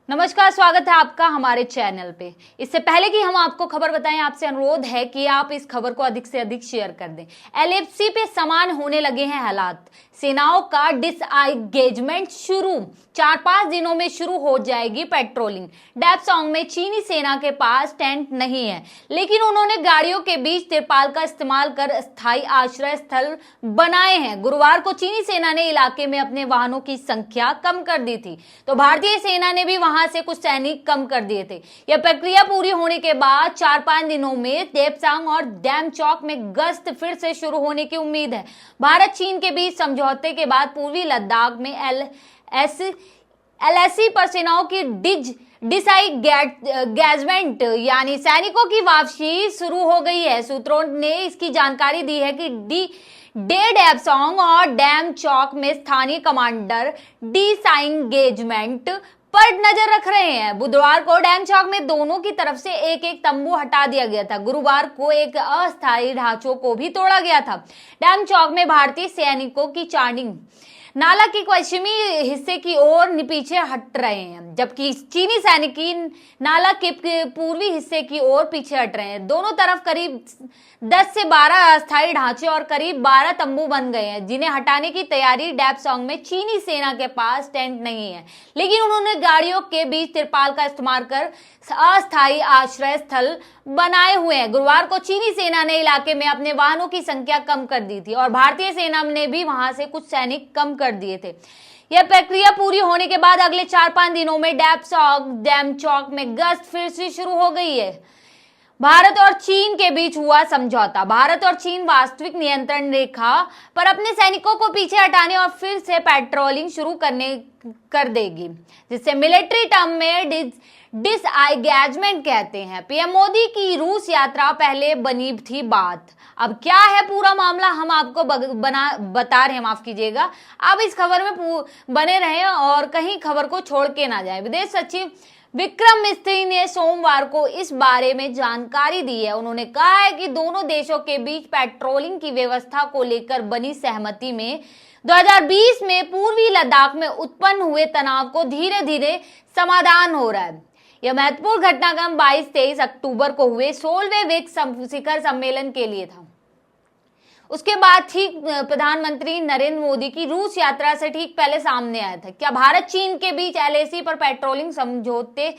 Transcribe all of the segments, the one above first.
नमस्कार, स्वागत है आपका हमारे चैनल पे। इससे पहले कि हम आपको खबर बताएं, आपसे अनुरोध है कि आप इस खबर को अधिक से अधिक शेयर कर दें। एलएसी पे समान होने लगे हैं हालात, सेनाओं का डिसएंगेजमेंट शुरू। 4-5 दिनों में शुरू हो जाएगी पेट्रोलिंग। डेपसांग में चीनी सेना के पास टेंट नहीं है, लेकिन उन्होंने गाड़ियों के बीच तिरपाल का इस्तेमाल कर स्थायी आश्रय स्थल बनाए हैं। गुरुवार को चीनी सेना ने इलाके में अपने वाहनों की संख्या कम कर दी थी, तो भारतीय सेना ने भी वहां से कुछ सैनिक कम कर दिए थे। यह प्रक्रिया पूरी होने के बाद 4-5 दिनों में डेपसांग और डैमचौक में गश्त फिर से शुरू होने की उम्मीद है। भारत चीन के बीच समझौते के बाद पूर्वी लद्दाख में एलएसी पर सेनाओं की डिसएंगेजमेंट यानी सैनिकों की वापसी शुरू हो गई है। सूत्रों ने इसकी जानकारी दी है कि डेपसांग और डैमचौक में स्थानीय कमांडर डिसएंगेजमेंट पर नजर रख रहे हैं। बुधवार को डैमचौक में दोनों की तरफ से एक एक तंबू हटा दिया गया था। गुरुवार को एक अस्थायी ढांचों को भी तोड़ा गया था। डैमचौक में भारतीय सैनिकों की चार्जिंग नाला के पश्चिमी हिस्से की ओर पीछे हट रहे हैं, जबकि चीनी सैनिक नाला के पूर्वी हिस्से की ओर पीछे हट रहे हैं। दोनों तरफ करीब 10 से 12 अस्थायी ढांचे और करीब 12 तंबू बन गए हैं, जिन्हें हटाने की तैयारी। डेपसांग में चीनी सेना के पास टेंट नहीं है, लेकिन उन्होंने गाड़ियों के बीच तिरपाल का इस्तेमाल कर अस्थायी आश्रय स्थल बनाए हुए हैं। गुरुवार को चीनी सेना ने इलाके में अपने वाहनों की संख्या कम कर दी थी और भारतीय सेना ने भी वहां से कुछ सैनिक कम कर दिए थे। यह प्रक्रिया पूरी होने के बाद अगले 4-5 दिनों में डैमचौक में गश्त फिर से शुरू हो गई है। भारत और चीन के बीच हुआ समझौता। भारत और चीन वास्तविक नियंत्रण रेखा पर अपने सैनिकों को पीछे हटाने और फिर से पेट्रोलिंग शुरू कर देगी, जिससे मिलिट्री टर्म में डिसएंगेजमेंट कहते हैं। पीएम मोदी की रूस यात्रा पहले बनी थी बात, अब क्या है पूरा मामला हम आपको बता रहे हैं। माफ कीजिएगा, आप इस खबर में बने रहें और कहीं खबर को छोड़ के ना जाए। विदेश सचिव विक्रम मिस्री ने सोमवार को इस बारे में जानकारी दी है। उन्होंने कहा है कि दोनों देशों के बीच पेट्रोलिंग की व्यवस्था को लेकर बनी सहमति में 2020 में पूर्वी लद्दाख में उत्पन्न हुए तनाव को धीरे धीरे समाधान हो रहा है। यह महत्वपूर्ण घटनाक्रम 22-23 अक्टूबर को हुए 16वें ब्रिक्स शिखर सम्मेलन के लिए था। उसके बाद ठीक प्रधानमंत्री नरेंद्र मोदी की रूस यात्रा से ठीक पहले सामने आया था। क्या भारत चीन के बीच एलएसी पर पेट्रोलिंग समझौते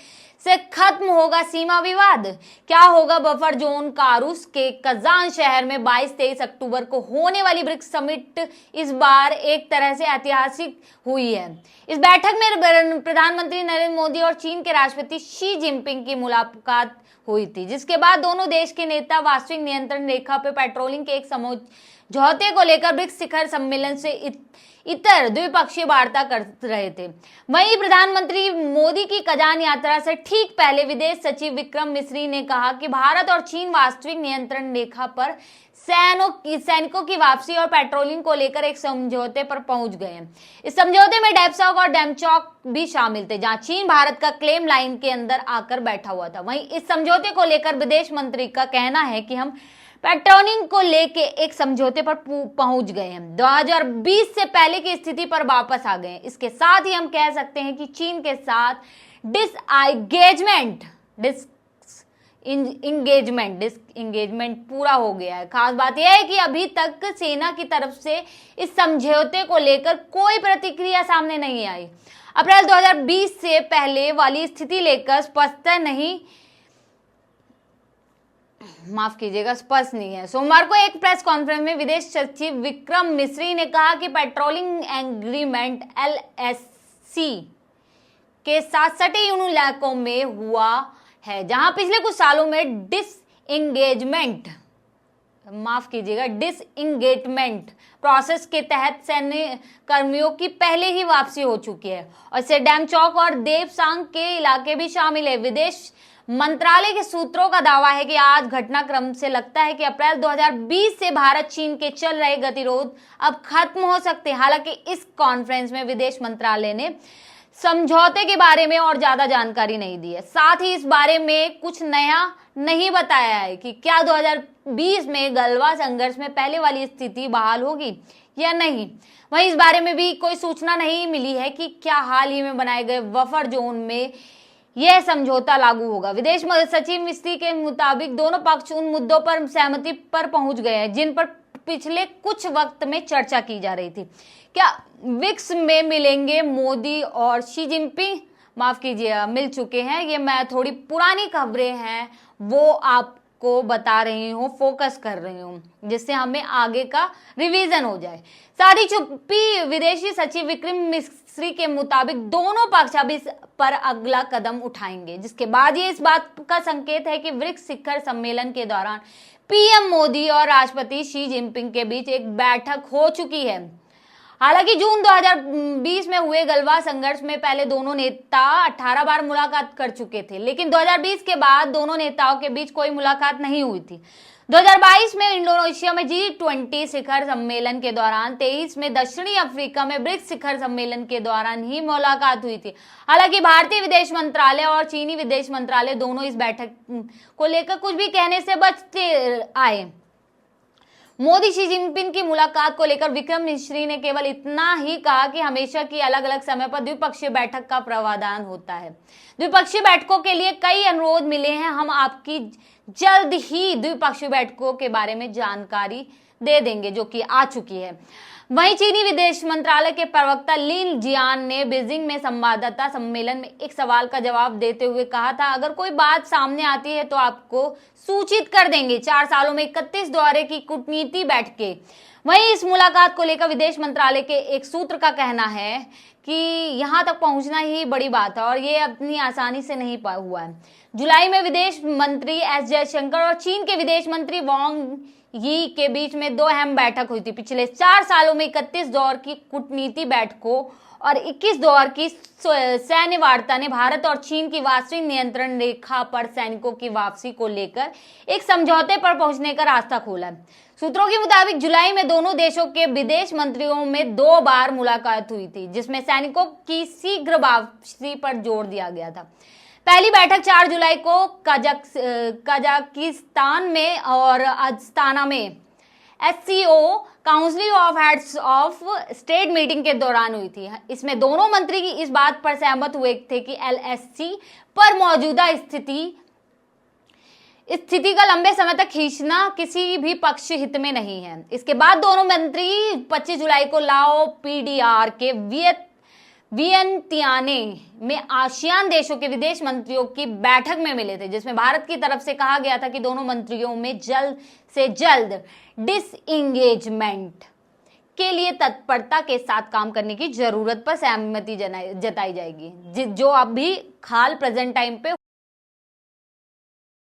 से खत्म होगा सीमा विवाद? क्या होगा बफर जोन कारूस के कजान शहर में 22-23 अक्टूबर को होने वाली ब्रिक्स समिट इस बार एक तरह से ऐतिहासिक हुई है। इस बैठक में प्रधानमंत्री नरेंद्र मोदी और चीन के राष्ट्रपति शी जिनपिंग की मुलाकात हुई थी, जिसके बाद दोनों देश के नेता वास्तविक नियंत्रण रेखा पर पेट्रोलिंग के एक समझौते को लेकर ब्रिक्स शिखर सम्मेलन से इतर द्विपक्षीय वार्ता कर रहे थे। वहीं प्रधानमंत्री मोदी की कजान यात्रा से ठीक पहले विदेश सचिव विक्रम मिस्री ने कहा कि भारत और चीन वास्तविक नियंत्रण रेखा पर सैनिकों की वापसी और पेट्रोलिंग को लेकर एक समझौते पर पहुंच गए हैं। इस समझौते में डेपसांग और डैमचौक भी शामिल थे, जहां चीन भारत का क्लेम लाइन के अंदर आकर बैठा हुआ था। वहीं इस समझौते को लेकर विदेश मंत्री का कहना है कि हम पेट्रोलिंग को लेके एक समझौते पर पहुंच गए हैं, 2020 से पहले की स्थिति पर वापस आ गए हैं। इसके साथ ही हम कह सकते हैं कि चीन के साथ डिसएंगेजमेंट पूरा हो गया है। खास बात यह है कि अभी तक सेना की तरफ से इस समझौते को लेकर कोई प्रतिक्रिया सामने नहीं आई। अप्रैल 2020 से पहले वाली स्थिति लेकर स्पष्ट नहीं है। सोमवार को एक प्रेस कॉन्फ्रेंस में विदेश सचिव विक्रम मिस्री ने कहा कि पेट्रोलिंग एग्रीमेंट एलएसी के साथ सटे उन इलाकों में हुआ है जहां पिछले कुछ सालों में डिसएंगेजमेंट प्रोसेस के तहत सैन्य कर्मियों की पहले ही वापसी हो चुकी है, और इससे डैमचौक और देपसांग के इलाके भी शामिल है। विदेश मंत्रालय के सूत्रों का दावा है कि आज घटनाक्रम से लगता है कि अप्रैल 2020 से भारत चीन के चल रहे गतिरोध अब खत्म हो सकते हैं। हालांकि इस कॉन्फ्रेंस में विदेश मंत्रालय ने समझौते के बारे में और ज्यादा जानकारी नहीं दी है। साथ ही इस बारे में कुछ नया नहीं बताया है कि क्या 2020 में गलवान संघर्ष में पहले वाली स्थिति बहाल होगी या नहीं। वहीं इस बारे में भी कोई सूचना नहीं मिली है कि क्या हाल ही में बनाए गए बफर जोन में यह समझौता लागू होगा। विदेश सचिव मिस्त्री के मुताबिक दोनों पक्ष उन मुद्दों पर सहमति पर पहुंच गए हैं जिन पर पिछले कुछ वक्त में चर्चा की जा रही थी। क्या ब्रिक्स में मिलेंगे मोदी और शी जिनपिंग? माफ कीजिएगा, मिल चुके हैं। ये मैं थोड़ी पुरानी खबरें हैं वो आपको बता रही हूँ, फोकस कर रही हूँ, जिससे हमें आगे का रिवीजन हो जाए। सारी चुप्पी विदेशी सचिव विक्रम मिस्री के मुताबिक दोनों पक्ष अब इस पर अगला कदम उठाएंगे, जिसके बाद ये इस बात का संकेत है कि ब्रिक्स शिखर सम्मेलन के दौरान पीएम मोदी और राष्ट्रपति शी जिनपिंग के बीच एक बैठक हो चुकी है। हालांकि जून 2020 में हुए गलवान संघर्ष में पहले दोनों नेता 18 बार मुलाकात कर चुके थे, लेकिन 2020 के बाद दोनों नेताओं के बीच कोई मुलाकात नहीं हुई थी। 2022 में इंडोनेशिया में G20 शिखर सम्मेलन के दौरान, 23 में दक्षिणी अफ्रीका में ब्रिक्स शिखर सम्मेलन के दौरान ही मुलाकात हुई थी। हालांकि भारतीय विदेश मंत्रालय और चीनी विदेश मंत्रालय दोनों इस बैठक को लेकर कुछ भी कहने से बचते आए। मोदी शी जिनपिंग की मुलाकात को लेकर विक्रम मिस्री ने केवल इतना ही कहा कि हमेशा की अलग अलग समय पर द्विपक्षीय बैठक का प्रावधान होता है। द्विपक्षीय बैठकों के लिए कई अनुरोध मिले हैं, हम आपकी जल्द ही द्विपक्षीय बैठकों के बारे में जानकारी दे देंगे, जो कि आ चुकी है। वहीं चीनी विदेश मंत्रालय के प्रवक्ता लिन जियान ने बीजिंग में संवाददाता सम्मेलन में एक सवाल का जवाब देते हुए कहा था, अगर कोई बात सामने आती है तो आपको सूचित कर देंगे। 4 सालों में 31 दौरे की कूटनीति बैठकें। वहीं इस मुलाकात को लेकर विदेश मंत्रालय के एक सूत्र का कहना है कि यहां तक पहुंचना ही बड़ी बात है और ये अपनी आसानी से नहीं हुआ है। जुलाई में विदेश मंत्री एस जयशंकर और चीन के विदेश मंत्री वांग यी के बीच में 2 अहम बैठक हुई थी। पिछले 4 सालों में 31 दौर की कूटनीति बैठकों और 21 दौर की सैन्य वार्ता ने भारत और चीन की वास्तविक नियंत्रण रेखा पर सैनिकों की वापसी को लेकर एक समझौते पर पहुंचने का रास्ता खोला। सूत्रों के मुताबिक जुलाई में दोनों देशों के विदेश मंत्रियों में 2 बार मुलाकात हुई थी, जिसमें सैनिकों की शीघ्र वापसी पर जोर दिया गया था। पहली बैठक 4 जुलाई को कजाकिस्तान में और अस्ताना में SCO council of heads of state meeting के दौरान हुई थी। इसमें दोनों मंत्री की इस बात पर सहमत हुए थे कि LSC पर मौजूदा स्थिति का लंबे समय तक खींचना किसी भी पक्ष हित में नहीं है। इसके बाद दोनों मंत्री 25 जुलाई को लाओ PDR के वियंतियाने में आसियान देशों के विदेश मंत्रियों की बैठक में मिले थे, जिसमें भारत की तरफ से कहा गया था कि दोनों मंत्रियों में जल्द से जल्द डिसएंगेजमेंट के लिए तत्परता के साथ काम करने की जरूरत पर सहमति जताई जाएगी, जो अभी हाल प्रेजेंट टाइम पे